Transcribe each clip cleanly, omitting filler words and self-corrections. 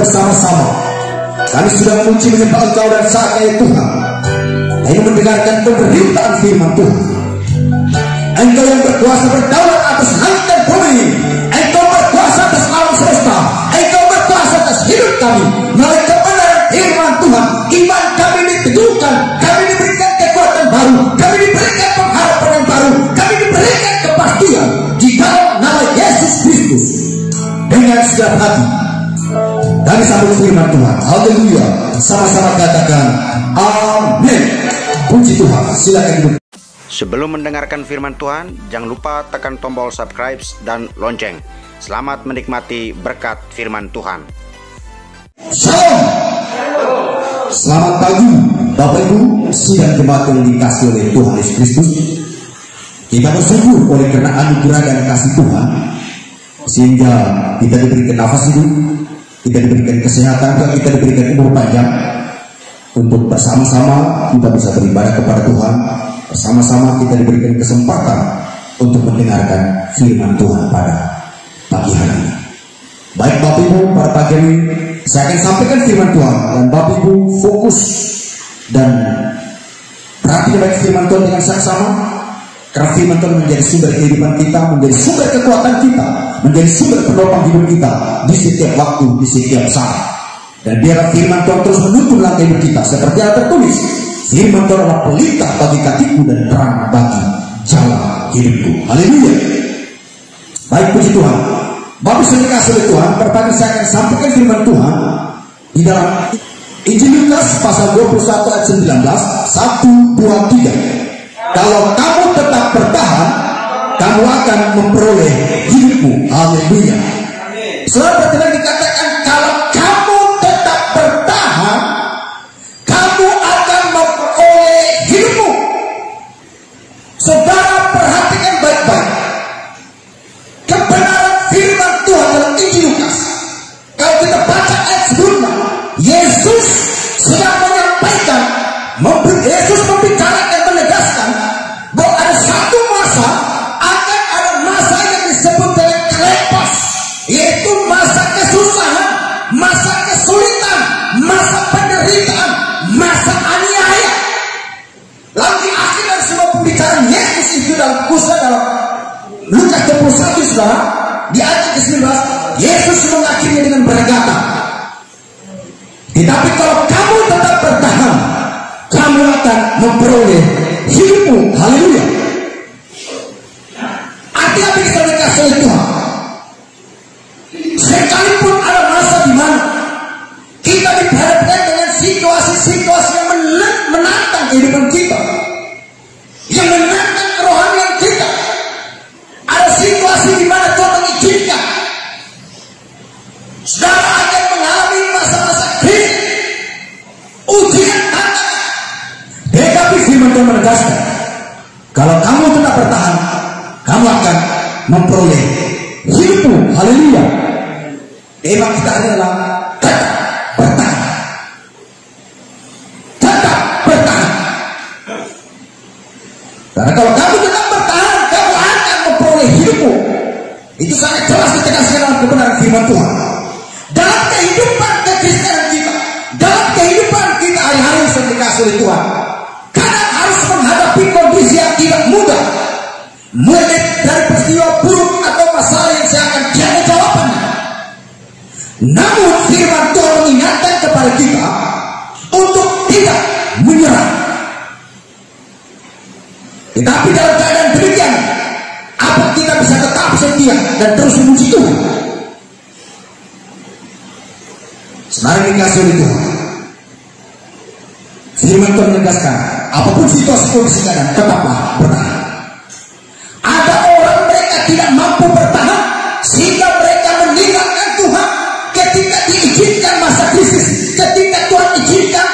bersama-sama kami sudah memuji menyembah Engkau dan saatnya ya Tuhan kami mendengarkan pemberitaan firman Tuhan. Engkau yang berkuasa berdaulat atas langit dan bumi, Engkau berkuasa atas alam semesta, Engkau berkuasa atas hidup kami. Melalui kebenaran firman Tuhan, iman kami diteguhkan, kami diberikan kekuatan baru, kami diberikan pengharapan yang baru, kami diberikan kepastian di dalam nama Yesus Kristus. Dengan segala hati kami sambut firman Tuhan. Haleluya. Sama-sama katakan amin. Puji Tuhan. Silakan duduk. Sebelum mendengarkan firman Tuhan, jangan lupa tekan tombol subscribe dan lonceng. Selamat menikmati berkat firman Tuhan. Shalom. Selamat pagi Bapak Ibu sidang jemaat yang dikasihi oleh Tuhan Yesus Kristus. Kita bersyukur oleh karena anugerah dan kasih Tuhan, sehingga kita diberikan nafas hidup, kita diberikan kesehatan, kita diberikan umur panjang untuk bersama-sama kita bisa beribadah kepada Tuhan. Bersama-sama kita diberikan kesempatan untuk mendengarkan firman Tuhan pada pagi hari ini. Baik Bapak Ibu, pada pagi ini saya akan sampaikan firman Tuhan, dan Bapak Ibu fokus dan perhatikan baik firman Tuhan dengan saksama, karena firman Tuhan menjadi sumber kehidupan kita, menjadi sumber kekuatan kita, menjadi sumber penopang hidup kita di setiap waktu, di setiap saat. Dan biarlah firman Tuhan terus menuntun langkah hidup kita, seperti yang tertulis, firman Tuhan adalah pelita bagi kakiku dan terang bagi jalan hidupku. Haleluya. Baik, puji Tuhan. Bapak sudah dikasih oleh Tuhan, pertama saya akan sampaikan firman Tuhan di dalam Injil Lukas pasal 21 ayat 19, 1, 2, 3. Kalau kamu tetap bertahan, kamu akan memperoleh hidupmu. Haleluya. Saudara, berarti dikatakan kalau kamu tetap bertahan, kamu akan memperoleh hidupmu. Saudara, perhatikan baik-baik kebenaran firman Tuhan dalam Injil Lukas. Kalau kita baca ayat sebelumnya, Yesus sedang menyampaikan, Yesus membicarakan, menegaskan bahwa ada satu masa, akan ada masa yang disebut dengan klepas, yaitu masa kesusahan, masa kesulitan, masa penderitaan, masa aniaya. Lalu di akhir dari semua pembicaraan Yesus itu dalam khususnya dalam Lukas 21, saudara, di ayat ke-19, Yesus mengakhirinya dengan berkata, tetapi kalau kamu tetap bertahan, kamu akan memperoleh hidupmu. Haleluya. Hati-hati kita dikasih oleh Tuhan. Sekalipun ada masa di mana kita dihadapkan dengan situasi-situasi yang menantang kehidupan kita, yang menantang kerohanian kita, ada situasi di mana Tuhan mengizinkan saudara akan mengalami masa-masa krisis, ujian, tantangan. Tetapi firman Tuhan menegaskan, kalau kamu tetap bertahan, kamu akan memperoleh hidupmu. Haleluya. Tema kita adalah tetap bertahan. Tetap bertahan. Karena kalau kamu tetap bertahan, kamu akan memperoleh hidupmu. Itu sangat jelas ditegaskan dalam kebenaran firman Tuhan. Dalam kehidupan kekristenan kita, dalam kehidupan kita hari-hari yang dikasih oleh Tuhan, kadang harus menghadapi kondisi yang tidak mudah, mulai dari peristiwa buruk atau masalah yang saya akan cari jawabannya. Namun firman Tuhan mengingatkan kepada kita untuk tidak menyerah. Tetapi dalam keadaan demikian, apa kita bisa tetap setia dan terus memuji Tuhan? Sebenarnya dikasih oleh Tuhan, firman Tuhan menegaskan, apapun situasi kondisi keadaan, tetaplah bertahan. Ada orang mereka tidak mampu bertahan sehingga mereka meninggalkan Tuhan ketika diizinkan masa krisis, ketika Tuhan izinkan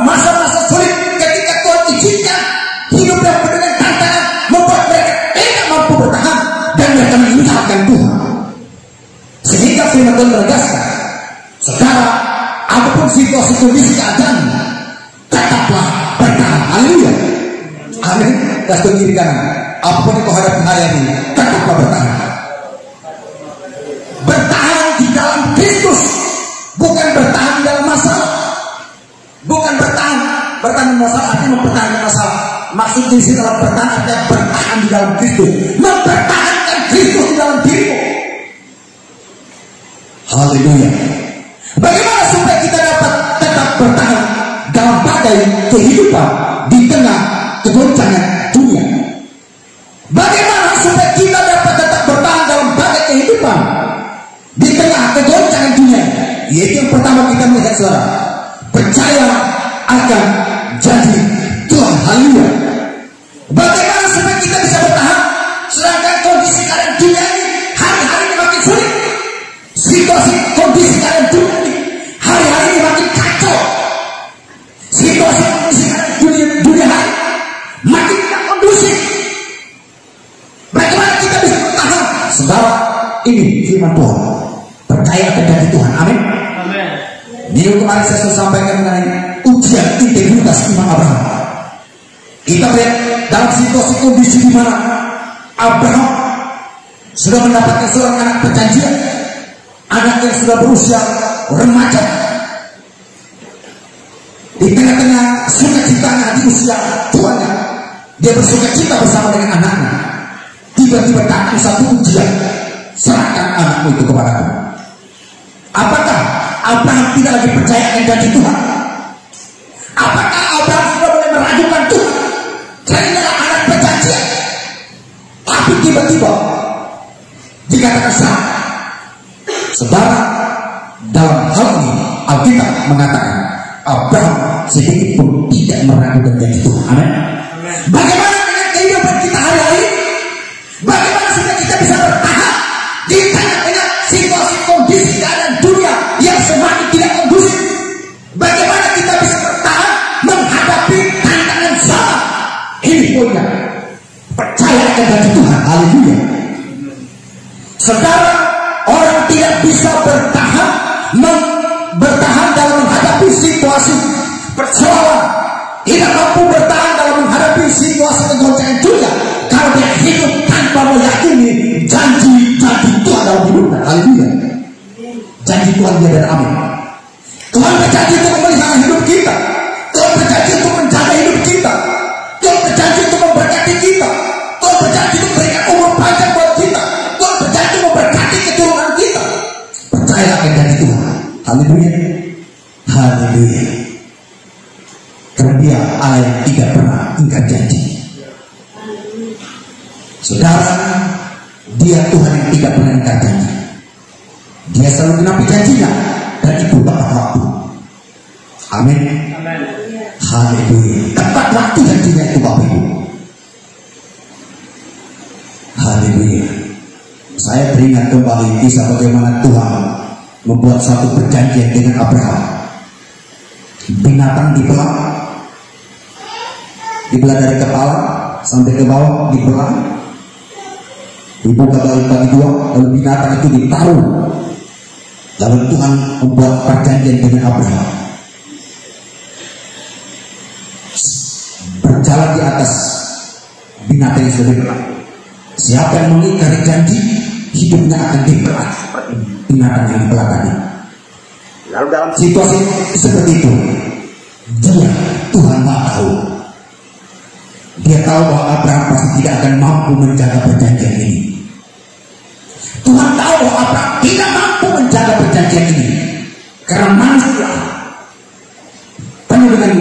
masa-masa sulit, ketika Tuhan izinkan hidup yang penuh dengan tantangan, membuat mereka tidak mampu bertahan dan mereka meninggalkan Tuhan. Sehingga firman Tuhan menegaskan, saudara, apapun situasi kondisi keadaan, tetaplah bertahan. Haleluya. Amin. Kasih kiri kanan. Apapun yang kau hadapi hari ini, tetaplah bertahan. Bertahan di dalam Kristus, bukan bertahan masalah artinya mempertahankan masalah. Maksud di sini adalah bertahan artinya bertahan di dalam Kristus, mempertahankan Kristus di dalam dirimu. Haleluya. Bagaimana supaya kita dapat tetap bertahan dalam badai kehidupan di tengah kegoncangan dunia? Bagaimana supaya kita dapat tetap bertahan dalam badai kehidupan di tengah kegoncangan dunia? Yaitu yang pertama kita melihat saudara, percaya akan janji Tuhan. Haleluya. Bagaimana supaya kita bisa bertahan sedangkan kondisi keadaan dunia ini hari-hari ini makin sulit? Situasi kondisi keadaan dunia ini hari-hari ini makin kacau. Situasi kondisi keadaan dunia hari makin tidak kondusif. Bagaimana kita bisa bertahan? Saudara, ini firman Tuhan. Percaya akan janji Tuhan. Amin. Minggu kemarin saya sudah sampaikan mengenai ujian integritas iman Abraham. Kita lihat dalam situasi kondisi di mana Abraham sudah mendapatkan seorang anak perjanjian, anak yang sudah berusia remaja. Di tengah-tengah sukacitanya di usia tuanya, dia bersukacita bersama dengan anaknya. Tiba-tiba datang satu ujian, serahkan anakmu itu kepadaku. Apakah Abraham tidak lagi percaya akan janji Tuhan? Apakah Abraham sudah mulai meragukan Tuhan? Karena adalah anak perjanjian. Tapi tiba-tiba dikatakan sah. Saudara, dalam hal ini Alkitab mengatakan Abraham sedikit pun tidak meragukan janji Tuhan. Amin. Bagaimana dengan kehidupan kita hari-hari? Bagaimana supaya kita bisa bertahan di tengah-tengah situasi kondisi keadaan dunia yang semakin tidak kondusif? Bagaimana kita bisa bertahan menghadapi tantangan zaman? Ini poinnya. Percaya akan janji Tuhan. Haleluya. Saudara, orang tidak bisa bertahan dalam menghadapi situasi persoalan, tidak mampu bertahan dalam menghadapi situasi kegoncangan dunia kalau dia hidup tanpa meyakini janji-janji Tuhan dalam hidupnya. Haleluya. Janji Tuhan dia dan amin. Tuhan berjanji untuk memelihara hidup kita. Tuhan berjanji untuk menjaga hidup kita. Tuhan berjanji untuk memberkati kita. Tuhan berjanji untuk memberikan umur panjang buat kita. Tuhan berjanji memberkati keturunan kita. Percaya akan janji Tuhan. Haleluya. Haleluya. Karena dia Allah yang tidak pernah ingkar janji. Saudara, dia Tuhan yang tidak pernah ingkar janji. Dia selalu genapi janjinya dan itu tepat waktu. Amin. Haleluya. Tepat waktu janjinya itu Bapak Ibu. Haleluya. Saya teringat kembali kisah bagaimana Tuhan membuat satu perjanjian dengan Abraham. Binatang dibelah dari kepala sampai ke bawah, dibelah, dibuka bagi dua, lalu binatang itu ditaruh. Lalu Tuhan membuat perjanjian dengan Abraham. Berjalan di atas binatang yang sudah dibelah. Siapa yang mengingkari janji, hidupnya akan dibelah seperti binatang yang dibelah tadi. Lalu dalam situasi seperti itu, Tuhan tahu. Dia tahu bahwa Abraham pasti tidak akan mampu menjaga perjanjian ini. Tuhan tahu bahwa Abraham tidak mampu menjaga perjanjian ini karena manusia penuh dengan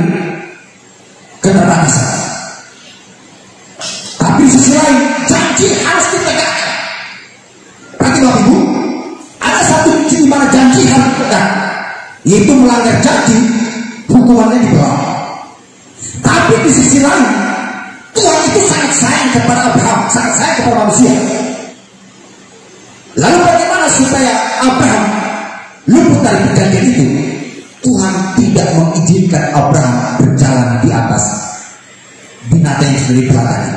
keterbatasan. Tapi di sisi lain janji harus ditegakkan. Berarti Bapak Ibu, ada satu di mana janji harus ditegakkan, yaitu melanggar janji, hukumannya dibelah. Tapi di sisi lain Tuhan itu sangat sayang kepada Abraham, sangat sayang kepada manusia. Lalu bagaimana supaya Abraham luput dari perjanjian itu? Tuhan tidak mengizinkan Abraham berjalan di atas binatang yang sudah dibelah tadi.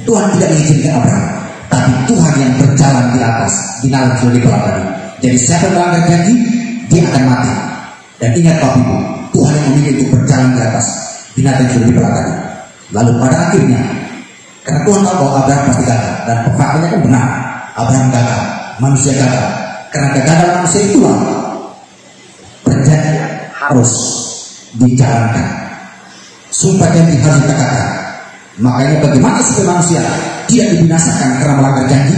Tuhan tidak mengizinkan Abraham, tapi Tuhan yang berjalan di atas binatang yang sudah dibelah tadi. Jadi siapa yang melanggar janji, dia akan mati. Dan ingat Bapak Ibu, Tuhan yang memilih untuk berjalan di atas binatang yang sudah dibelah tadi. Lalu pada akhirnya, karena Tuhan tahu bahwa Abraham pasti gagal, dan faktanya kan benar, Abraham gagal, manusia gagal. Karena kegagalan manusia itulah perjanjian harus dijalankan. Sumpah janji harus ditegakkan. Makanya bagaimana supaya manusia tidak dibinasakan karena melanggar janji?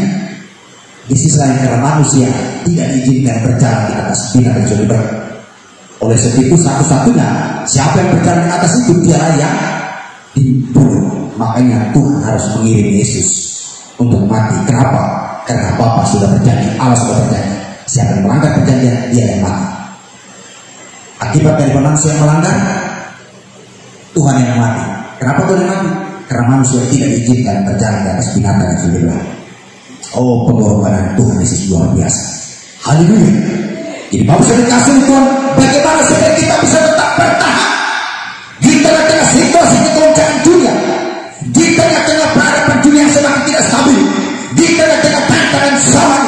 Di sisi lain karena manusia tidak diizinkan berjalan di atas bina dan sumber. Oleh sebab itu satu-satunya siapa yang berjalan di atas itu dialah yang dibunuh. Makanya Tuhan harus mengirim Yesus untuk mati. Kenapa? Karena Bapa sudah berjanji, Allah sudah berjanji. Siapa yang melanggar perjanjian, dia yang mati. Akibat dari manusia yang melanggar, Tuhan yang mati. Kenapa Tuhan yang mati? Karena manusia tidak diizinkan berjalan di atas binatang yang sudah bilang. Oh, pengorbanan Tuhan Yesus luar biasa. Haleluya. Jadi Bapak sudah dikasih Tuhan, bagaimana supaya kita bisa tetap bertahan di tengah-tengah situasi kegoncangan dunia, di tengah-tengah peradaban dunia yang semakin tidak stabil, di tengah-tengah tantangan zaman.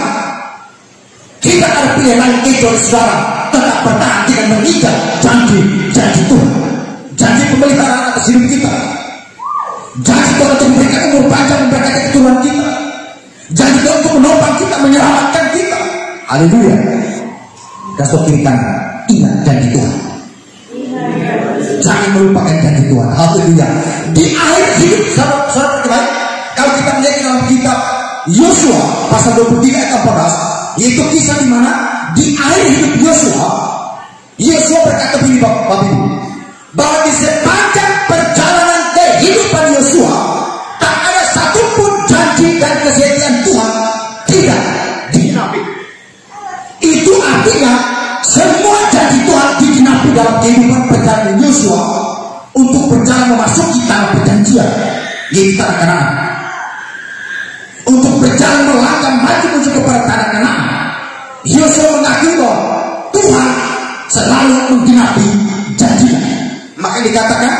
Kita ada pilihan lain itu, saudara, tetap bertahan dengan mengikat janji Tuhan, janji pemeliharaan atas hidup kita, janji Tuhan untuk memberikan umur panjang, memberkati keturunan kita, janji Tuhan untuk menopang kita, menyelamatkan kita. Haleluya. Kasih kiri kanan, ingat janji Tuhan. Jangan melupakan janji Tuhan. Haleluya. Di akhir hidup saudara terbaik, kalau kita melihat dalam kitab Yosua pasal 23 ayat 14, yaitu kisah di mana di akhir hidup Yosua berkata begini Bapak Ibu, bahwa di sepanjang perjalanan kehidupan Yosua tak ada satupun janji dan kesetiaan Tuhan tidak digenapi. Itu artinya semua janji Tuhan digenapi dalam kehidupan perjalanan Yosua untuk berjalan memasuki tanah perjanjian, yaitu tanah Kanaan. Untuk berjalan melangkah maju menuju kepada tanah Kanaan, Yosua mengakui bahwa Tuhan selalu menggenapi janjinya. Maka dikatakan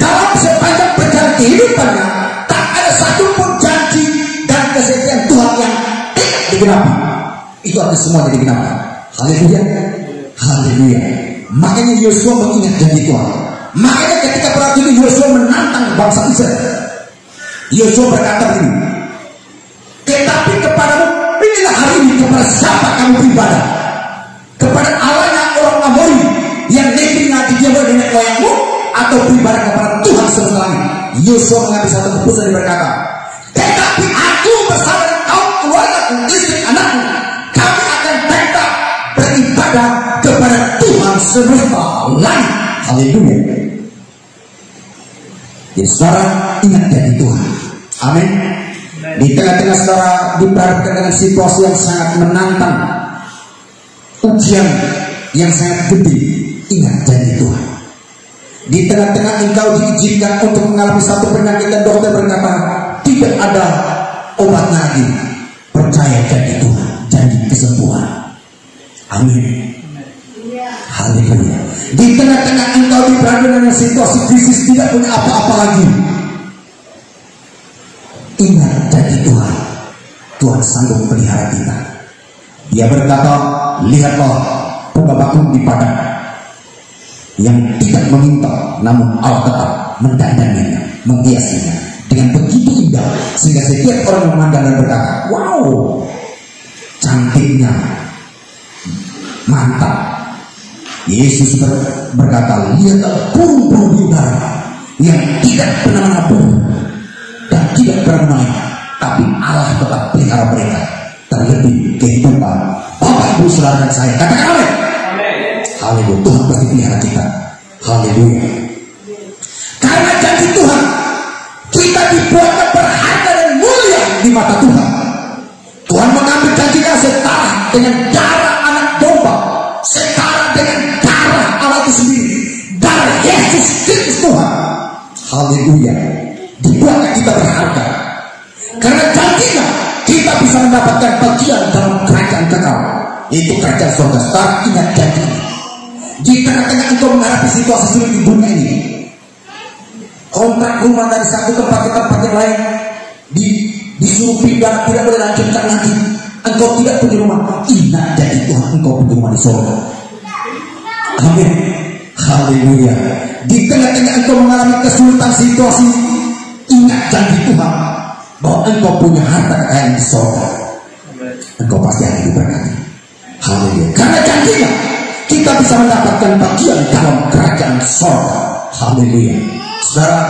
dalam sepanjang perjalanan kehidupannya tak ada satupun janji dan kesetiaan Tuhan yang tidak digenapi. Itu artinya semuanya digenapi. Haleluya. Haleluya. Makanya Yosua mengingat janji Tuhan. Makanya ketika pada itu Yosua menantang bangsa Israel, Yosua berkata begini, tetapi kepadamu pilihlah hari ini kepada siapa kamu beribadah, kepada Allahnya orang Amori yang negerinya didiamkan nenek moyangmu, atau beribadah kepada Tuhan semesta langit. Yosua mengambil satu keputusan dan berkata, tetapi aku bersama dengan kaum keluargaku, istri anakku, kami akan tetap beribadah kepada Tuhan semesta langit. Haleluya. Jadi saudara ingat janji Tuhan. Amin. Di tengah-tengah saudara diperhadapkan dengan situasi yang sangat menantang, ujian yang sangat gede, ingat janji Tuhan. Di tengah-tengah engkau diizinkan untuk mengalami satu penyakit dan dokter berkata tidak ada obatnya lagi, percaya janji Tuhan, janji kesembuhan. Amin. Haleluya. Di tengah-tengah engkau diperhadapkan dengan situasi krisis, tidak punya apa-apa lagi, ingat janji Tuhan. Tuhan sanggup melihara kita. Dia berkata, lihatlah bunga bakung di padang yang tidak meminta, namun Allah tetap mendandanginya, menghiasinya dengan begitu indah sehingga setiap orang memandang dan berkata, wow, cantiknya, mantap. Yesus berkata, lihatlah burung-burung di udara yang tidak pernah menabur dan tidak pernah menaik, tapi Allah tetap pelihara mereka. Terlebih kehidupan Bapak Ibu saudara dan saya, katakan amin. Haleluya. Tuhan pasti pelihara kita. Haleluya. Karena janji Tuhan, kita dibuat berharga dan mulia di mata Tuhan. Tuhan mengambil janjinya setara dengan darah anak domba, setara dengan darah Allah itu sendiri, darah Yesus Kristus Tuhan. Haleluya. Dibuatnya kita berharga. Karena janjinya kita bisa mendapatkan bagian dalam kerajaan kekal, yaitu kerajaan surga. Setelah ingat janji. Di tengah-tengah engkau menghadapi situasi sulit di dunia ini, kontrak rumah dari satu tempat ke tempat yang lain, disuruh pindah, tidak boleh lanjutkan lagi, engkau tidak punya rumah, ingat janji Tuhan, engkau punya rumah di surga. Amin. Haleluya. Di tengah-tengah engkau mengalami kesulitan situasi, ingat janji Tuhan bahwa engkau punya harta kekayaan di surga. Engkau pasti akan diberkati. Haleluya. Karena janjinya kita bisa mendapatkan bagian dalam kerajaan surga. Haleluya. Saudara,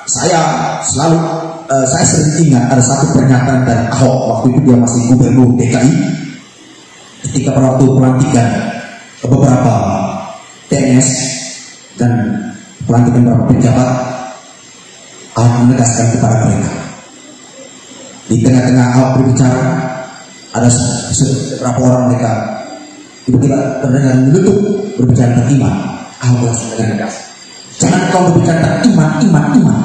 saya sering ingat ada satu pernyataan dari Ahok waktu itu dia masih gubernur DKI, ketika pada waktu pelantikan beberapa TNS dan pelantikan beberapa pejabat, Ahok menegaskan kepada mereka. Di tengah-tengah Ahok berbicara, ada beberapa orang mereka tiba-tiba terdengar menutup berbicara tentang iman. Ahok langsung dengan tegas, jangan kau berbicara tentang iman.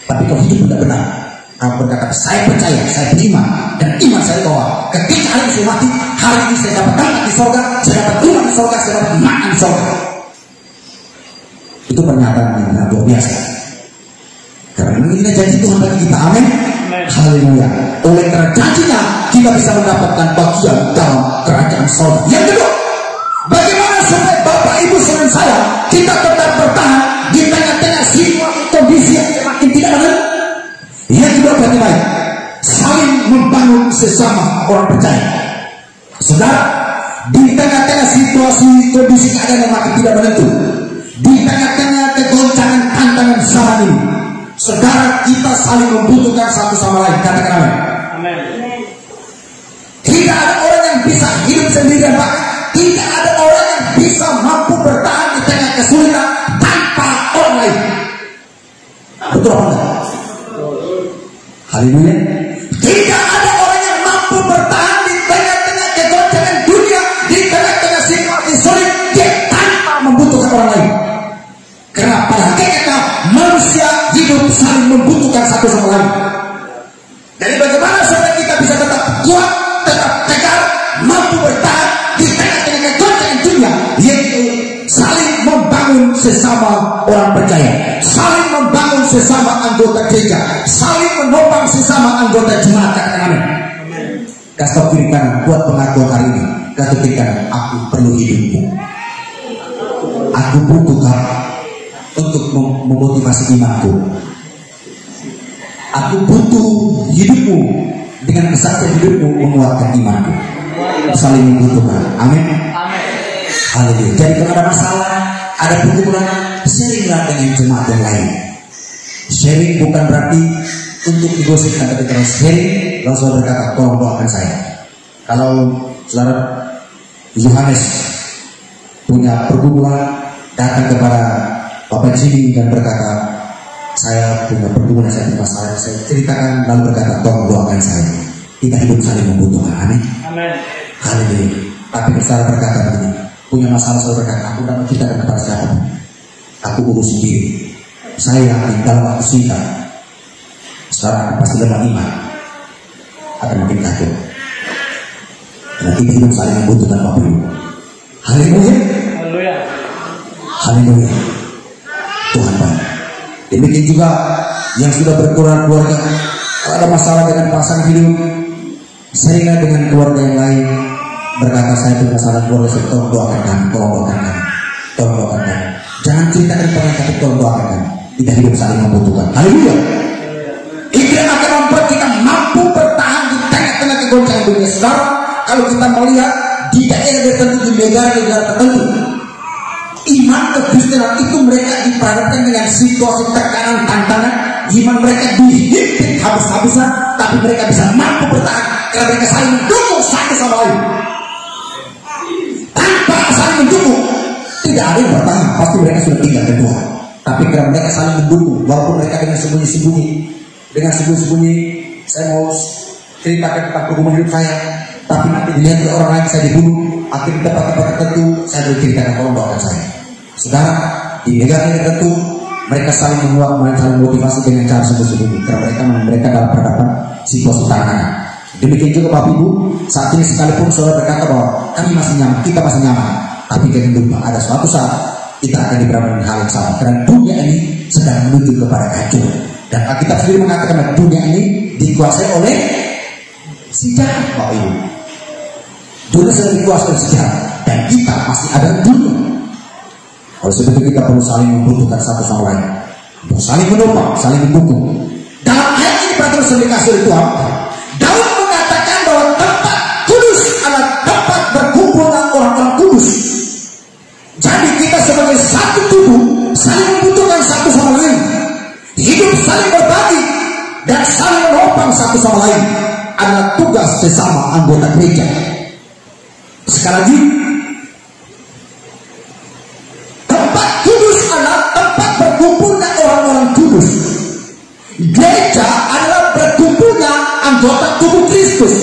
Tapi kau hidup tidak benar. Ahok berkata, saya percaya, saya beriman, dan iman saya bahwa ketika hari saya mati, hari ini saya dapat tempat di surga, saya dapat rumah di surga, saya dapat makan di surga. Itu pernyataan yang luar biasa. Karena ini janji Tuhan bagi kita, amin. Haleluya. Oleh karena janjinya, kita bisa mendapatkan bagian dalam kerajaan surga. Yang kedua, bagaimana supaya Bapak Ibu saudara saya kita tetap bertahan di tengah-tengah situasi kondisi yang semakin tidak benar? Yang kedua, bagaimana saling membangun sesama orang percaya. Saudara, di tengah-tengah situasi kondisi keadaan yang makin tidak menentu, di tengah-tengah kegoncangan tantangan zaman ini, saudara, kita saling membutuhkan satu sama lain. Katakan amin. Tidak ada orang yang bisa hidup sendirian, Pak. Tidak ada orang yang bisa mampu bertahan di tengah kesulitan tanpa orang lain. Betul apa enggak? Haleluya. Tidak ada orang yang mampu bertahan di tengah-tengah kegoncangan dunia, di tengah-tengah situasi sulit, dia tanpa membutuhkan orang lain. Karena pada hakikatnya manusia hidup saling membutuhkan satu sama lain. Jadi bagaimana supaya kita bisa tetap kuat, tetap tegar, mampu bertahan di tengah-tengah kegoncangan dunia, yaitu saling membangun sesama orang percaya, saling membangun sesama anggota gereja, saling menopang sesama anggota jemaat. Katakan amin. Kasih tau kiri kanan buat pengakuan hari ini. Kasih kiri kanan, aku perlu hidupmu. Aku butuh kamu untuk memotivasi imanku. Aku butuh hidupmu, dengan kesaksian hidupmu menguatkan imanku. Saling membutuhkan. Amin. Haleluya. Jadi kalau ada masalah, ada pergumulan, sharinglah dengan jemaat yang lain. Sharing bukan berarti untuk digosipkan, tapi kalau sharing, lalu saudara berkata, tolong doakan saya. Kalau saudara Yohanes punya pergumulan, datang kepada Bapak Jimmy dan berkata, saya punya pergumulan, saya punya masalah, saya ceritakan, lalu berkata, tolong doakan saya. Kita hidup saling membutuhkan. Amin. Haleluya. Tapi saudara berkata begini, punya masalah, saudara berkata, aku tidak menceritakan kepada siapa, aku urus sendiri. Saya yakin dalam waktu singkat saudara pasti lemah iman, akan makin kacau. Karena kita hidup saling membutuhkan Bapak Ibu. Haleluya. Haleluya. Tuhan baik. Demikian juga yang sudah berkeluarga, kalau ada masalah dengan pasangan hidup, sharinglah dengan keluarga yang lain. Berkata, saya punya masalah keluarga, saya tolong doakan kami, tolong doakan kami, tolong doakan kami. Jangan ceritakan pernah, tapi tolong doakan kami. Kita hidup saling membutuhkan. Haleluya. Itu yang akan membuat kita mampu bertahan di tengah-tengah kegoncangan dunia. Saudara, kalau kita melihat di daerah tertentu, di negara-negara tertentu, iman kekristenan itu mereka diperhadapkan dengan situasi tekanan, tantangan. Iman mereka dihimpit habis-habisan, tapi mereka bisa mampu bertahan karena mereka saling mendukung satu sama lain. Tanpa saling mendukung, tidak ada yang bertahan. Pasti mereka sudah tinggal ke Tuhan. Tapi karena mereka saling mendukung, walaupun mereka dengan sembunyi-sembunyi, saya mau ceritakan tentang pergumulan hidup saya, tapi nanti dilihat oleh orang lain saya dibunuh. Akhirnya tempat-tempat tertentu saya berceritakan, tolong doakan saya. Saudara, di negara tertentu mereka saling menguat, saling motivasi dengan cara sembunyi-sembunyi, karena mereka dalam perhadapan situasi tantangan. Demikian juga Bapak Ibu, saat ini sekalipun saudara berkata bahwa kami masih nyaman, kita masih nyaman, tapi jangan lupa ada suatu saat kita akan diperhadapkan dengan hal yang sama, karena dunia ini sedang menuju kepada kacau. Dan Alkitab sendiri mengatakan bahwa dunia ini dikuasai oleh si jahat, Bapak Ibu. Dunia sedang dikuasai oleh si jahat, dan kita masih ada di dunia. Oleh sebab itu kita perlu saling membutuhkan satu sama lain, untuk saling menopang, saling mendukung. Dalam ayat ini peraturan yang dikasih oleh Tuhan, Daud mengatakan bahwa tempat kudus adalah tempat berkumpulnya orang-orang kudus. Jadi kita sebagai satu tubuh, saling membutuhkan satu sama lain, hidup saling berbagi dan saling menopang satu sama lain adalah tugas sesama anggota gereja. Sekali lagi, tempat kudus adalah tempat berkumpulnya orang-orang kudus. Gereja adalah berkumpulnya anggota tubuh Kristus.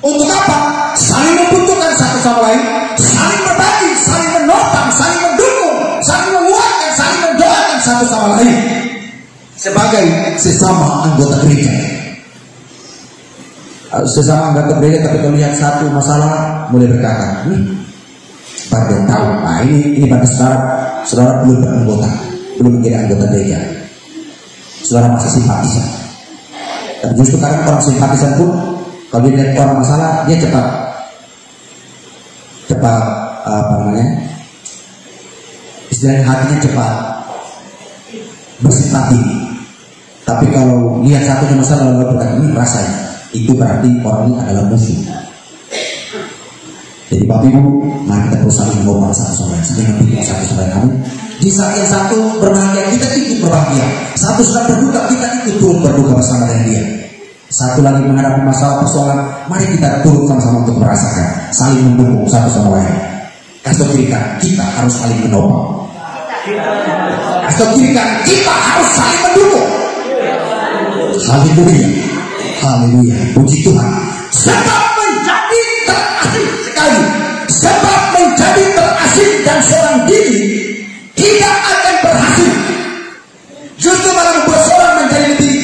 Untuk apa? Saling membutuhkan satu sama lain, saling berbagi, saling menopang, saling mendukung, saling menguatkan, saling mendoakan satu sama lain sebagai sesama anggota gereja. Sesama anggota gereja, tapi kalau lihat satu masalah mulai berkata, pada tahu, nah ini pada saudara belum beranggota, belum menjadi anggota gereja. Saudara masih simpatisan. Dan justru karena orang simpatisan pun, kalau dia lihat orang masalah, dia cepat apa namanya, istilahnya hatinya cepat bersimpati. Tapi kalau lihat satu masalah lalu berkata ini rasanya, itu berarti orang ini adalah musuh. Jadi Bapak Ibu, mari kita berusaha menopang satu sama lain, saling mendukung satu sama lain. Di saat yang satu berbahagia, kita ikut berbahagia. Satu sedang berduka, kita ikut turut berduka bersama dengan dia. Satu lagi menghadapi masalah persoalan, mari kita turut sama-sama untuk merasakan, saling mendukung satu sama lain. Kasih kirikan, kita harus saling menopang. Kasih kirikan, kita harus saling mendukung. Haleluya, haleluya, puji Tuhan. Sebab menjadi terasing sekali, sebab menjadi terasing dan seorang diri tidak akan berhasil. Justru malah membuat seorang menjadi lebih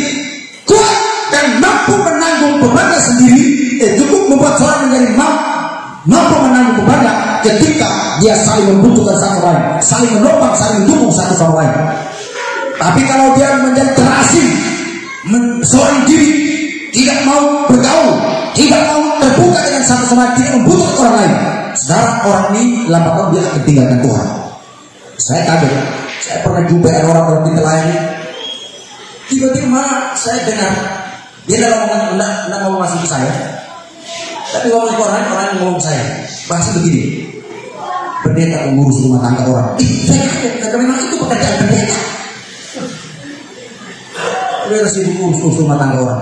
kuat dan mampu menanggung bebannya sendiri. Cukup membuat seorang menjadi mampu menanggung bebannya ketika dia saling membutuhkan satu sama lain, saling menopang, saling mendukung satu sama lain. Tapi kalau dia menjadi terasing, seorang diri tidak mau bergaul, tidak mau terbuka dengan satu sama lain, tidak membutuhkan orang lain, saudara, orang ini lambat dia akan tinggalkan Tuhan. Saya kaget, saya pernah jumpa orang dalam kita lain, tiba-tiba saya dengar dia dalam tidak mau masuk ke saya, tapi ngomong ke orang yang ngomong ke saya, bahasa begini, pendeta mengurus rumah tangga orang. Saya kaget, karena memang itu pekerjaan pendeta. Dia sibuk urus rumah tangga orang.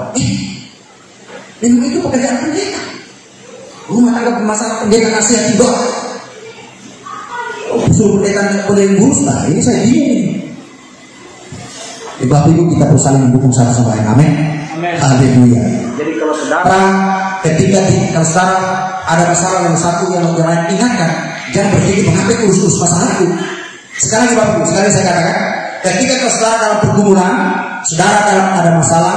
Memang itu pekerjaan pendeta. Rumah tangga masalah pendeta nasihati doa. Suruh pendeta tidak boleh ngurus, nah ini saya bingung. Bapak Ibu, kita harus saling mendukung satu sama lain. Amin. Haleluya. Jadi kalau saudara, ketika saudara ada masalah yang satu yang lain, ingatkan, jangan berpikir mengapa urus masalahku. Sekali lagi Bapak Ibu, sekali saya katakan, ketika saudara dalam pergumulan, saudara dalam ada masalah,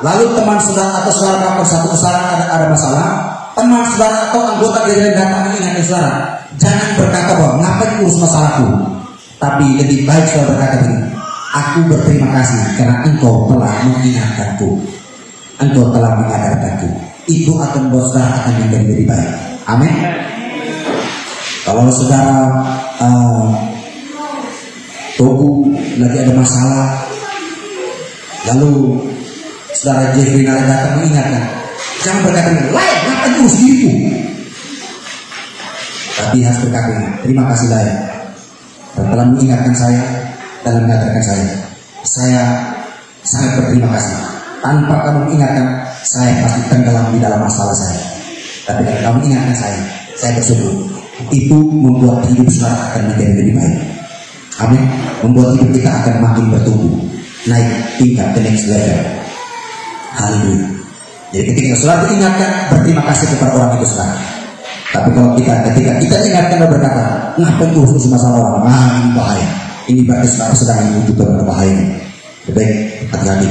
lalu teman saudara atau saudara melakukan satu kesalahan ada masalah, teman saudara atau anggota gereja datang mengingatkan saudara, jangan berkata bahwa ngapain urus masalahku, tapi lebih baik saudara berkata begini, aku berterima kasih karena engkau telah mengingatkanku, engkau telah mengadarkanku. Itu akan membuat saudara akan menjadi lebih baik. Amin. Kalau saudara Togu lagi ada masalah, lalu saudara Jeffrey Nala datang mengingatkan, jangan berkata lain, ngapain urus diriku, tapi harus berkata terima kasih lain dan telah mengingatkan saya dan mengajarkan saya sangat berterima kasih. Tanpa kamu mengingatkan, saya pasti tenggelam di dalam masalah saya, tapi kalau kamu ingatkan saya bersyukur. Itu membuat hidup saudara akan menjadi lebih baik. Amin. Membuat hidup kita akan makin bertumbuh, naik tingkat ke next level. Haleluya. Jadi ketika saudara diingatkan, berterima kasih kepada orang itu saudara. Tapi kalau ketika kita ingatkan dan berkata, ngapain urus masalah orang, ini bahaya. Ini berarti saudara sedang membutuhkan berbahaya. Baik, hati-hati.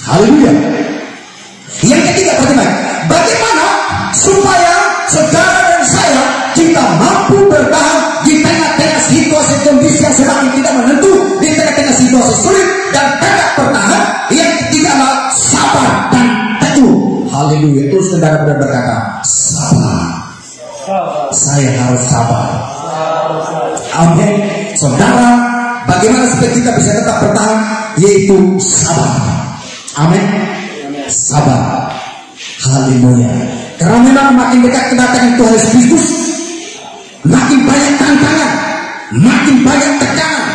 Haleluya. Yang ketiga, bagaimana supaya saudara dan saya kita mampu bertahan di tengah-tengah situasi kondisi yang semakin tidak menentu, di tengah-tengah situasi sulit dan tegak bertahan. Yang ketiga adalah sabar dan teguh. Haleluya. Terus saudara berkata, sabar. Saya harus sabar. Amin. Saudara, bagaimana supaya kita bisa tetap bertahan? Yaitu sabar. Amin. Sabar. Haleluya. Karena memang makin dekat kedatangan Tuhan Yesus Kristus, makin banyak tantangan, makin banyak tekanan,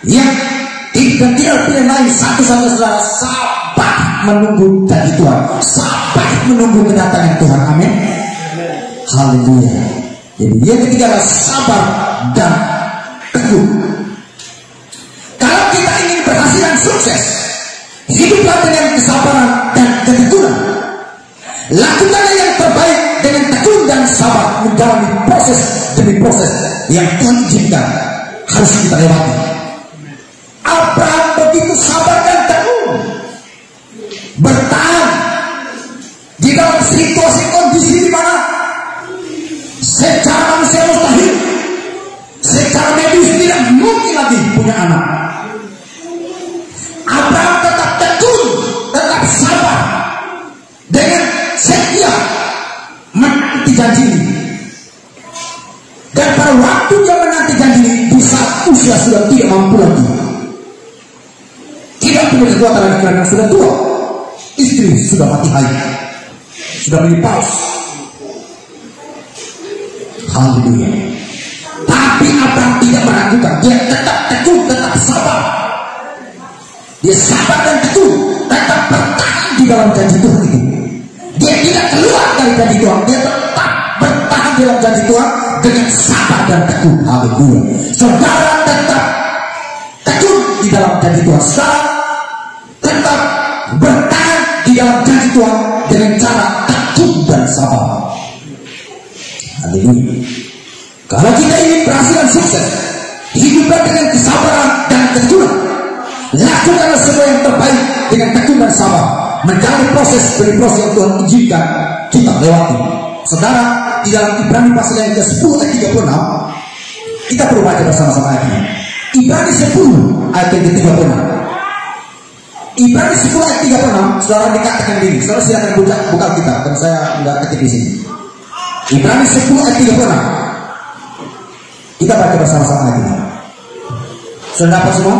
yang tidak pilih lain satu-satunya saudara, sabar menunggu janji Tuhan, sabar menunggu kedatangan Tuhan. Amin. Haleluya. Jadi yang ketiga adalah sabar dan teguh. Kalau kita ingin berhasil dan sukses, hiduplah dengan kesabaran dan ketekunan. Lakukanlah yang terbaik dengan tekun dan sabar menjalani proses demi proses yang Tuhan izinkan harus kita lewati. Abraham begitu sabar dan tekun, bertahan di dalam situasi kondisi di mana secara manusia mustahil, secara medis tidak mungkin lagi punya anak. Abraham tetap tekun, tetap sabar dengan setia menanti janji ini. Dan pada waktu dia menanti janji ini, di saat usia sudah tidak mampu lagi, tidak punya kekuatan lagi karena sudah tua, istri sudah mati haid, sudah menipis. Haleluya. Tapi Abraham tidak meragukan, dia tetap tekun, tetap sabar. Dia sabar dan tekun, tetap bertahan di dalam janji Tuhan itu. Dia tidak keluar dari janji Tuhan, dia tetap bertahan dalam janji Tuhan dengan sabar dan tekun. Haleluya. Saudara tetap tekun di dalam janji Tuhan. Saudara tetap bertahan di dalam janji Tuhan dengan cara tekun dan sabar. Haleluya. Kalau kita ingin berhasil dan sukses, hiduplah dengan kesabaran dan ketekunan. Lakukanlah semua yang terbaik dengan tekun dan sabar, menjalani proses demi proses yang Tuhan izinkan kita lewati. Saudara, di dalam Ibrani pasal yang ke-10 ayat 36, kita perlu baca bersama-sama ayat ini. Ibrani 10 ayat yang ke-36. Ibrani 10 ayat 36, saudara dikatakan diri. Saudara silakan buka kitab, dan saya enggak ketik di sini. Ibrani 10 ayat 36. Kita baca bersama-sama ayat ini. Sudah dapat semua?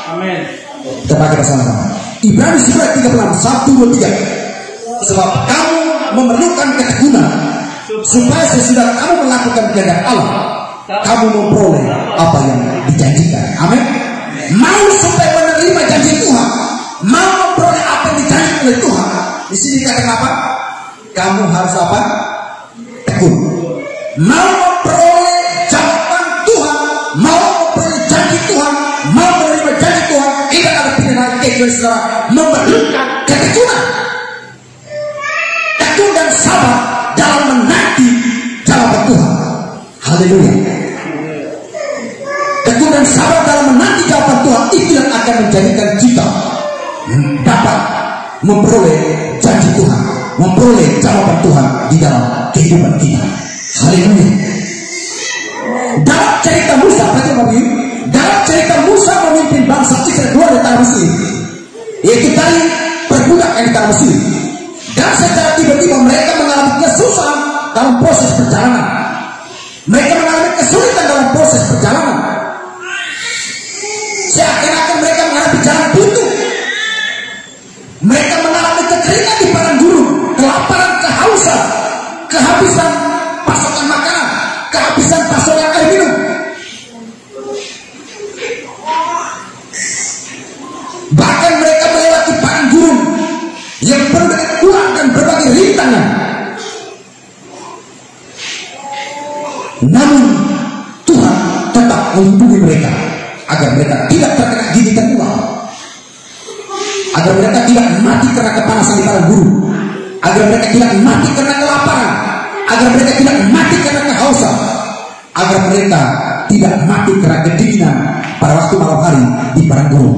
Amin. Kita baca bersama-sama. Ibrani 10 ayat 36, 1, 2, 3. Sebab kamu memerlukan ketekunan, supaya sesudah kamu melakukan kehendak Allah, kamu memperoleh apa yang dijanjikan. Amin. Mau supaya menerima janji Tuhan, mau memperoleh apa yang dijanjikan oleh Tuhan. Di sini dikatakan apa? Kamu harus apa? Tekun. Mau memperoleh jawaban Tuhan, mau memperoleh janji Tuhan, mau menerima janji Tuhan, tidak ada pilihan lain kecuali saudara memerlukan ketekunan, tekun dan sabar dalam menanti jawaban Tuhan. Haleluya. Tekun dan sabar dalam menanti jawaban Tuhan itu yang akan menjadikan kita dapat memperoleh janji Tuhan, memperoleh jawaban Tuhan di dalam kehidupan kita. Haleluya. Dalam cerita Musa, dalam cerita Musa memimpin bangsa Israel keluar dari tanah Mesir, yaitu dari perbudakan di tanah Mesir, dan secara tiba-tiba mereka mengalami kesusahan dalam proses perjalanan. Mereka mengalami kesulitan dalam proses perjalanan. Seakan-akan mereka menghadapi jalan buntu. Mereka mengalami kekeringan di padang gurun, kelaparan, kehausan, kehabisan pasokan makanan, kehabisan pasokan air minum. Bahkan mereka melewati padang gurun yang penuh dengan ular dan berbagai rintangan. Namun Tuhan tetap melindungi mereka agar mereka tidak terkena gigitan ular, agar mereka tidak mati karena kepanasan di padang gurun, agar mereka tidak mati karena kelaparan, agar mereka tidak mati karena kehausan, agar mereka tidak mati karena kedinginan pada waktu malam hari di padang gurun.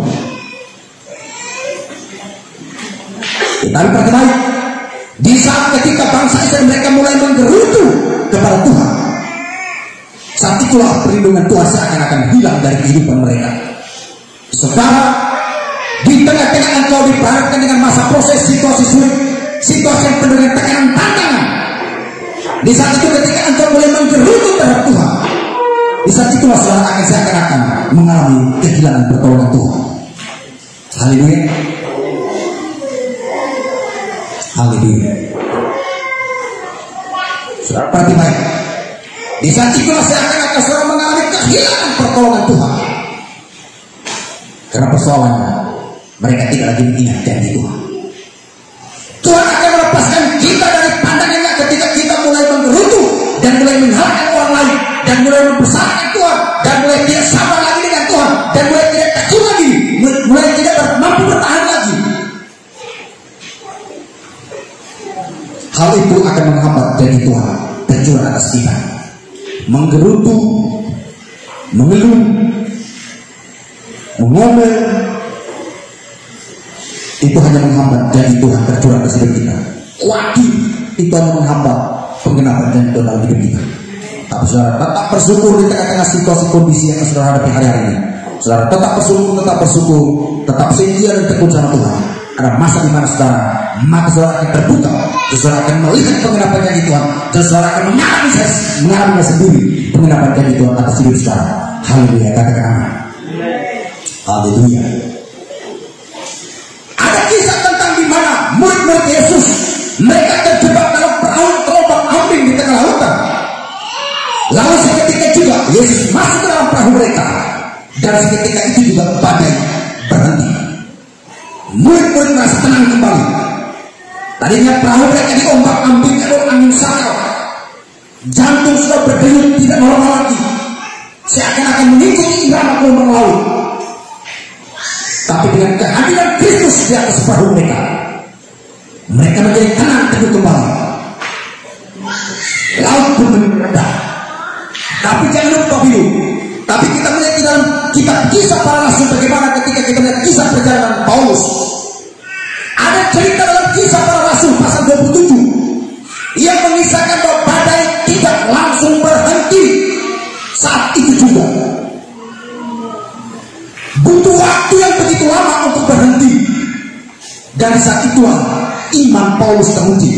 Tapi perkemahan di saat ketika bangsa Israel mereka mulai menggerutu kepada Tuhan, saat itulah perlindungan Tuhan seakan-akan hilang dari kehidupan mereka. Saudara, di tengah-tengah engkau diperhadapkan dengan masa proses, situasi sulit, situasi yang penuh dengan tekanan, tantangan. Di saat itu ketika engkau mulai menggerutu terhadap Tuhan, di saat itulah saudara akan seakan-akan mengalami kehilangan pertolongan Tuhan. Haleluya. Haleluya. Saudara perhati baik. Di saat itulah seakan-akan saudara mengalami kehilangan pertolongan Tuhan. Karena persoalannya mereka tidak lagi mengingat janji Tuhan. Tuhan akan melepaskan kita dari pandangannya ketika kita mulai menggerutu dan mulai mengharapkan orang lain dan mulai membesarkan Tuhan dan mulai tidak sabar lagi dengan Tuhan dan mulai tidak takut lagi, mulai tidak mampu bertahan lagi. Hal itu akan menghambat janji Tuhan tercurah atas kita. Menggerutu, mengeluh, mengomel, itu hanya menghambat janji Tuhan tercurah atas hidup kita. Khawatir, itu hanya menghambat penggenapan janji Tuhan dalam hidup kita. Tapi saudara tetap bersyukur di tengah-tengah situasi kondisi yang saudara hadapi hari-hari ini. Saudara tetap bersyukur, tetap setia dan tekun sama Tuhan. Ada masa di mana saudara mata saudara akan terbuka, saudara akan melihat penggenapan janji Tuhan, dan saudara akan mengalami sendiri penggenapan janji Tuhan atas hidup saudara. Haleluya, katakan amin. Haleluya. Ada kisah tentang di mana murid-murid Yesus mereka terjebak dalam perahu terombang-ambing di tengah lautan. Lalu seketika juga Yesus masuk ke dalam perahu mereka, dan seketika itu juga badai berhenti. Murid-murid merasa tenang kembali. Tadinya perahu mereka diombang-ambingkan oleh angin sakau. Jantung sudah berdenyut tidak normal lagi, seakan-akan mengikuti irama gelombang laut. Tapi dengan kehadiran Kristus di atas perahu mereka, mereka menjadi tenang teduh kembali. Laut pun meredah. Tapi jangan lupa hidup. Tapi kita melihat di dalam kitab Kisah Para Rasul bagaimana ketika kita melihat kisah perjalanan Paulus. Ada cerita dalam Kisah Para Rasul pasal 27 yang mengisahkan bahwa badai tidak langsung berhenti saat itu juga. Butuh waktu yang begitu lama untuk berhenti. Dan saat itulah iman Paulus teruji.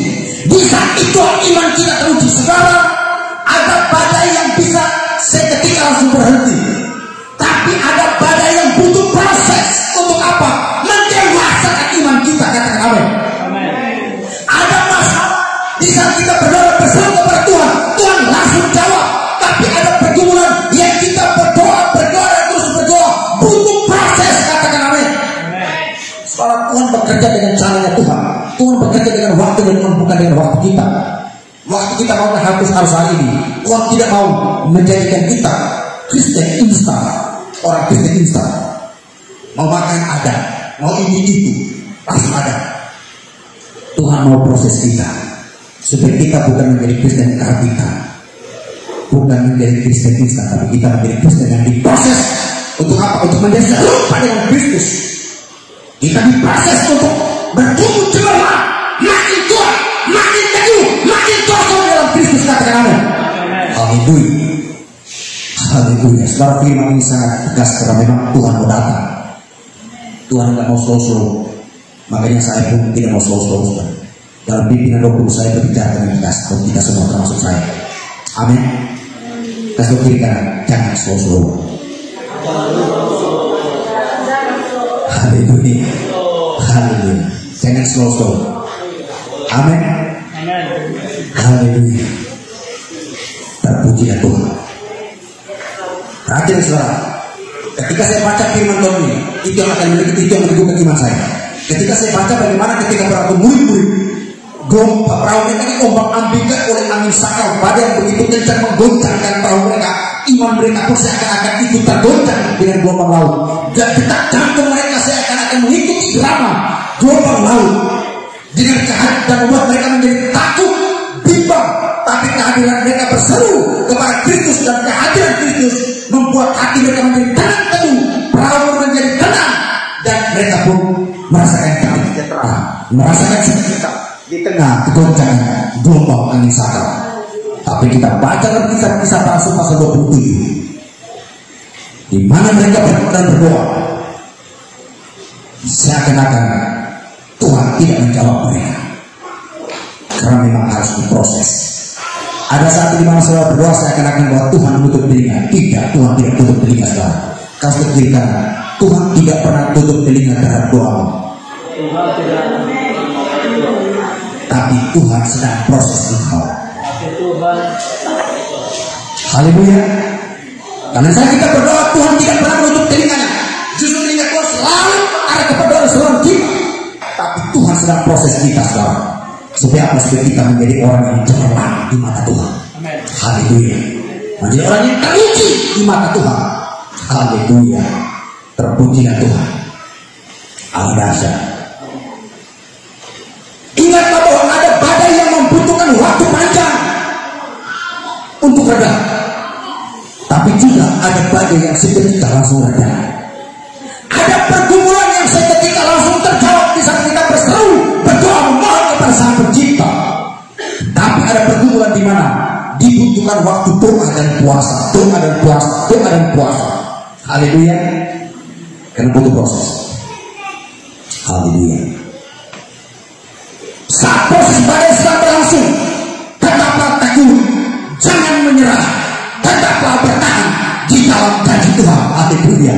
Di saat itulah iman kita teruji. Saudara, ada badai yang bisa seketika langsung berhenti, tapi ada badai yang butuh proses. Untuk apa? Mendewasakan iman kita. Katakan amin. Ada masalah di saat kita berdoa berseru kepada Tuhan, Tuhan langsung jawab. Tapi ada pergumulan yang kita berdoa dan terus berdoa, butuh proses. Katakan amin. Soalnya Tuhan bekerja dengan caranya Tuhan. Tuhan bekerja dengan waktu dan bukan dengan waktu kita. Waktu kita mau harus hari ini. Tuhan tidak mau menjadikan kita Kristen instan, orang Kristen instan. Mau makan ada, mau ini itu, langsung ada. Tuhan mau proses kita supaya kita bukan menjadi Kristen karbitan, bukan menjadi Kristen instan, tapi kita menjadi Kristen yang diproses. Untuk apa? Untuk menjadi serupa dengan Kristus. Kita diproses untuk bertumbuh cemerlang, makin kuat, makin teguh, makin kokoh dalam Kristus. Katakan amin. Haleluya. Haleluya. Saudara, firman ini sangat tegas karena memang Tuhan mau datang. Tuhan tidak mau slow-slow. Makanya saya pun tidak mau slow-slow. Dalam pimpinan doa saya berbicara dengan tegas untuk kita semua termasuk saya. Amin. Kasih kiri kanan, jangan slow-slow. Haleluya. Haleluya. Jangan slow-slow. Amin. Haleluya. Terpujilah Tuhan. Perhatian saudara, ketika saya baca firman Tuhan ini, itu yang akan meneguhkan iman saya. Ketika saya baca bagaimana ketika para murid-murid perahu mereka diombang-ambingkan oleh angin sakau, badai yang begitu kencang menggoncangkan perahu mereka. Iman mereka pun seakan-akan itu tergoncang dengan gelombang laut. Dan detak jantung mereka seakan-akan mengikuti irama gelombang laut. Dengan kehadiran dan membuat mereka menjadi takut, bimbang. Tapi kehadiran mereka berseru kepada Kristus dan kehadiran Kristus membuat hati mereka menjadi tenang teduh, perahu menjadi tenang, dan mereka pun merasakan sejahtera, merasakan sejahtera di tengah kegoncangan gelombang angin sakau. Tapi kita baca dalam kisah Para Rasul pasal 27, di mana mereka berdoa, seakan-akan Tuhan tidak menjawab mereka, karena memang harus diproses. Ada saat di mana saudara berdoa seakan-akan bahwa Tuhan menutup telinga. Tidak, Tuhan tidak tutup telinga saudara. Kasih kebaikan, Tuhan tidak pernah tutup telinga terhadap doa. Tapi Tuhan sedang proses engkau. Haleluya. Karena saat kita berdoa, Tuhan tidak pernah menutup telinganya. Justru telinga Tuhan persoalan kita, tapi Tuhan sedang proses kita sekarang. Supaya apa? Supaya kita menjadi orang yang cemerlang di mata Tuhan. Haleluya. Menjadi orang yang teruji di mata Tuhan. Haleluya. Terpujilah Tuhan. Al-Dahsyat. Ingatlah bahwa ada badai yang membutuhkan waktu panjang untuk reda. Tapi juga ada badai yang seketika langsung reda. Ada pergumulan yang seketika langsung terjawab di saat kita berseru, berdoa memohon kepada Sang Pencipta. Tapi ada pergumulan di mana dibutuhkan waktu doa dan puasa, doa dan puasa, doa dan puasa. Haleluya. Karena butuh proses. Haleluya. Saat proses badai sedang berlangsung, tetaplah teguh, jangan menyerah, tetaplah bertahan di dalam janji Tuhan. Haleluya.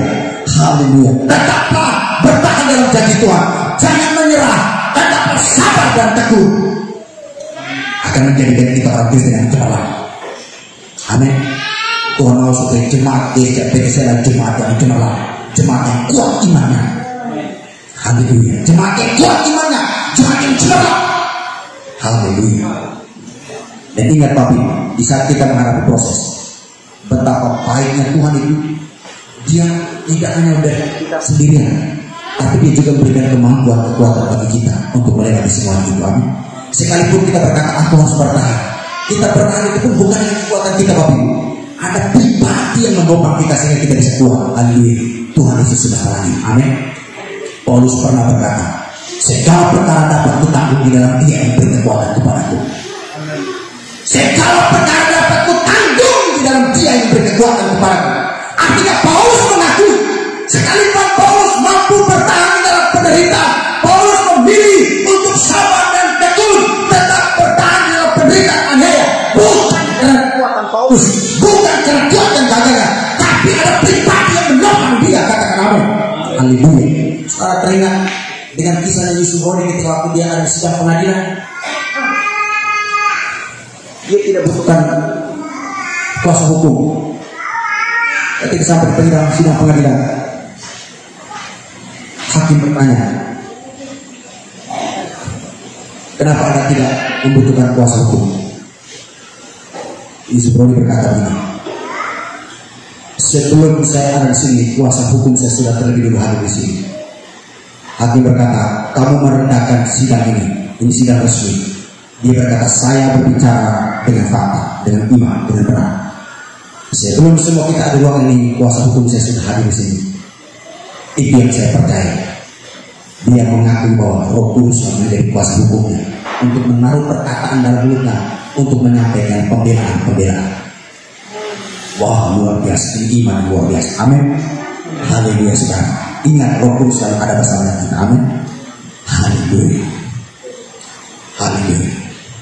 Haleluya. Tetaplah bertahan dalam janji Tuhan, jangan menyerah, tetaplah sabar dan teguh. Akan menjadikan kita orang Kristen yang cemerlang. Amin. Tuhan mau supaya jemaat PKC adalah jemaat yang cemerlang, jemaat yang kuat imannya. Haleluya. Jemaat yang kuat imannya, jemaat yang cemerlang. Haleluya. Dan ingat Bapak, di saat kita menghadapi proses, betapa baiknya Tuhan itu, Dia tidak hanya dari kita sendirian, tapi Dia juga memberikan kemampuan, kekuatan bagi kita untuk melewati semua itu. Amin. Sekalipun kita berkata aku harus bertahan, kita bertahan itu pun bukan yang kekuatan kita Bapak Ibu. Ada pribadi yang menopang kita sehingga kita bisa keluar. Haleluya. Tuhan Yesus sudah lagi. Amin. Paulus pernah berkata, segala perkara dapat kutanggung di dalam Dia yang beri kekuatan kepadaku. Segala perkara dapat kutanggung di dalam Dia yang beri kekuatan kepadaku. Artinya Paulus mengakui, sekalipun Paulus mampu bertahan di dalam penderitaan, Paulus memilih untuk sabar dan teguh, tetap bertahan di dalam penderitaan aniaya. Bukan karena kekuatan Paulus, bukan karena kekuatan gagahnya, tapi ada pribadi yang menopang dia. Katakan amin. Haleluya. Saudara teringat dengan kisahnya Yusuf ketika waktu dia ada di sidang pengadilan. Dia tidak butuhkan kuasa hukum. Ketika sampai di dalam sidang pengadilan, hakim bertanya, kenapa Anda tidak membutuhkan kuasa hukum? Yusuf berkata begini, sebelum saya ada di sini, kuasa hukum saya sudah terlebih dulu hadir di sini. Hakim berkata, kamu merendahkan sidang ini sidang resmi. Dia berkata, saya berbicara dengan fakta, dengan iman, dengan benar. Sebelum semua kita ada ruangan ini, kuasa hukum saya sudah hadir di sini. Itu yang saya percaya. Dia mengakui bahwa Roh Kudus yang menjadi kuasa hukumnya untuk menaruh perkataan dalam mulutnya untuk menyampaikan pembelaan. Wah, luar biasa, ini iman luar biasa. Amin. Haleluya. Sekarang ingat, Roh Kudus selalu ada bersama kita. Amin. Haleluya. Haleluya.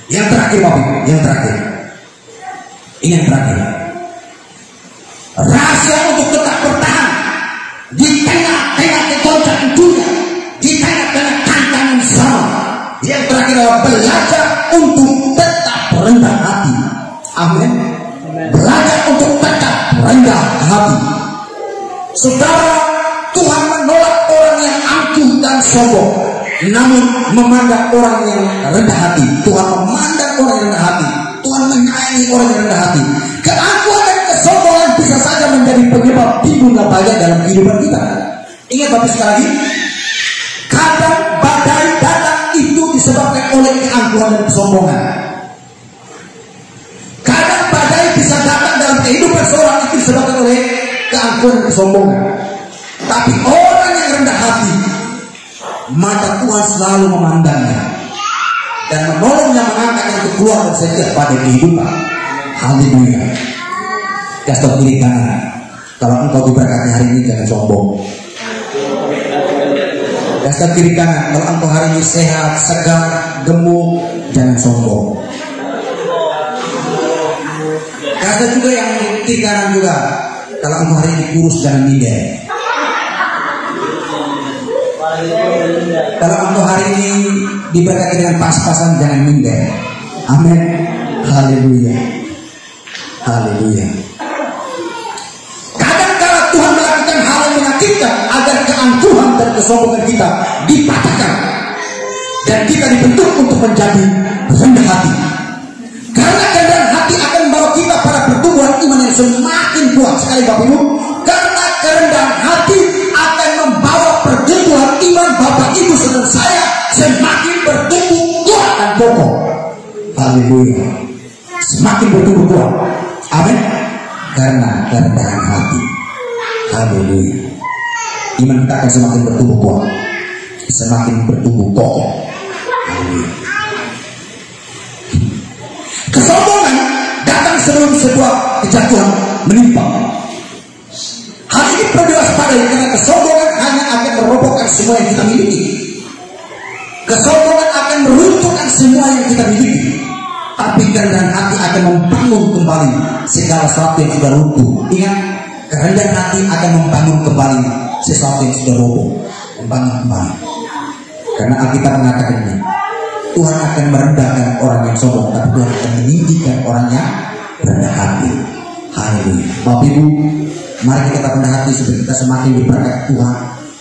Yang terakhir Bapak, yang terakhir. Ini yang terakhir. Rahasia untuk tetap bertahan di tengah-tengah kegoncangan dunia, di tengah-tengah tantangan sama. Yang terakhir adalah belajar untuk tetap rendah hati. Amin. Belajar untuk tetap rendah hati. Saudara, Tuhan menolak orang yang angkuh dan sombong, namun memandang orang yang rendah hati. Tuhan memandang orang yang rendah hati. Tuhan menyayangi orang yang rendah hati. Keangkuhan dan kesombongan bisa saja menjadi penyebab timbulnya bahaya dalam kehidupan kita. Ingat Bapak sekali lagi, kadang badai datang itu disebabkan oleh keangkuhan dan kesombongan. Kadang badai bisa datang dalam kehidupan seorang itu disebabkan oleh keangkuhan dan kesombongan. Tapi orang yang rendah hati, mata Tuhan selalu memandangnya dan menolongnya mengangkatnya untuk keluar dari setiap badai kehidupan. Haleluya. Kasih kiri kanan. Kalau engkau diberkati hari ini, jangan sombong. Kasih kiri kanan. Kalau engkau hari ini sehat, segar, gemuk, jangan sombong. Kasih juga yang kiri kanan juga. Kalau engkau hari ini kurus, jangan minder. Kalau engkau hari ini diberkati dengan pas-pasan, jangan minder. Amin. Haleluya. Haleluya. Kadang-kadang Tuhan melakukan hal yang membangkitkan agar keangkuhan dan kesombongan kita dipatahkan, dan kita dibentuk untuk menjadi rendah hati. Karena kerendahan hati akan membawa kita pada pertumbuhan iman yang semakin kuat. Sekali Bapak Ibu, karena kerendahan hati akan membawa pertumbuhan iman Bapak Ibu dan saya semakin bertumbuh kuat dan kokoh. Haleluya. Semakin bertumbuh kuat. Amin. Karena kerendahan hati. Haleluya. Iman kita akan semakin bertumbuh kuat, semakin bertumbuh kokoh. Haleluya. Kesombongan datang sebelum sebuah kejatuhan menimpa. Hal ini perlu diwaspadai karena kesombongan hanya akan merobohkan semua yang kita miliki. Kesombongan akan meruntuhkan semua yang kita miliki. Tapi kerendahan hati akan membangun kembali segala sesuatu yang sudah runtuh. Ingat, kerendahan hati akan membangun kembali sesuatu yang sudah roboh, membangun kembali. Karena Alkitab mengatakan ini, Tuhan akan merendahkan orang yang sombong, tapi Tuhan akan meninggikan orang yang rendah hati. Haleluya. Bapak Ibu, mari kita rendah hati supaya kita semakin diberkati Tuhan,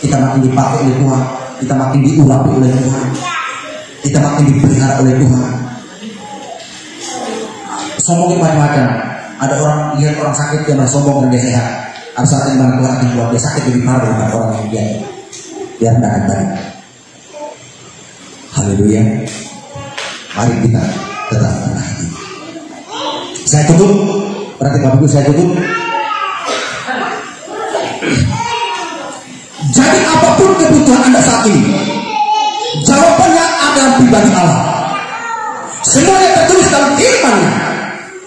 kita makin dipakai oleh Tuhan, kita makin diurapi oleh Tuhan, kita makin dipelihara oleh Tuhan. Sombong macam-macam. Ada orang lihat orang sakit dia merasa sombong dan dia sehat. Ada saat yang Tuhan akan buat dia sakit lebih parah daripada orang yang dia rendahkan tadi. Haleluya. Mari kita tetap rendah hati. Saya tutup. Berarti Bapak Ibu saya tutup. Jadi apapun kebutuhan Anda saat ini, jawabannya ada dalam pribadi Allah. Semuanya tertulis dalam firman-Nya.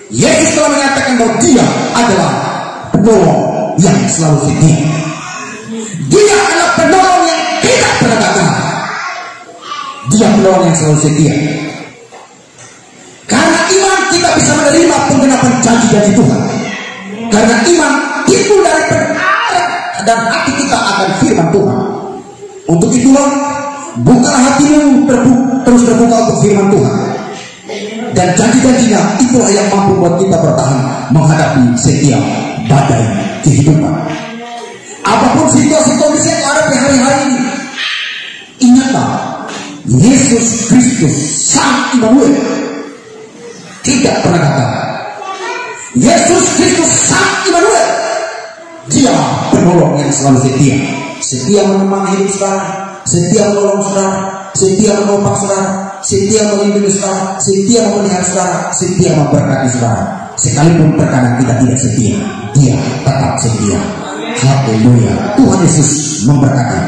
Yesus telah menyatakan bahwa Dia adalah penolong yang selalu setia. Dia adalah penolong yang tidak pernah gagal. Dia penolong yang selalu setia. Karena iman kita bisa menerima penggenapan janji-janji Tuhan. Karena iman timbul dari pendengaran dan hati kita akan firman Tuhan. Untuk itulah bukalah hatimu terus terbuka untuk firman Tuhan. Dan janji-janjinya itulah yang mampu buat kita bertahan menghadapi setiap badai kehidupan. Apapun situasi kondisi yang ada di hari-hari ini, ingatlah Yesus Kristus Sang Immanuel tidak pernah gagal. Yesus Kristus Sang Immanuel, Dia penolong yang selalu setia. Setia menemani hidup saudara, setia menolong saudara, setia menopang saudara, setia melindungi saudara, setia memelihara saudara, setia memberkati saudara. Sekalipun terkadang kita tidak setia, Dia tetap setia. Haleluya. Tuhan Yesus memberkati.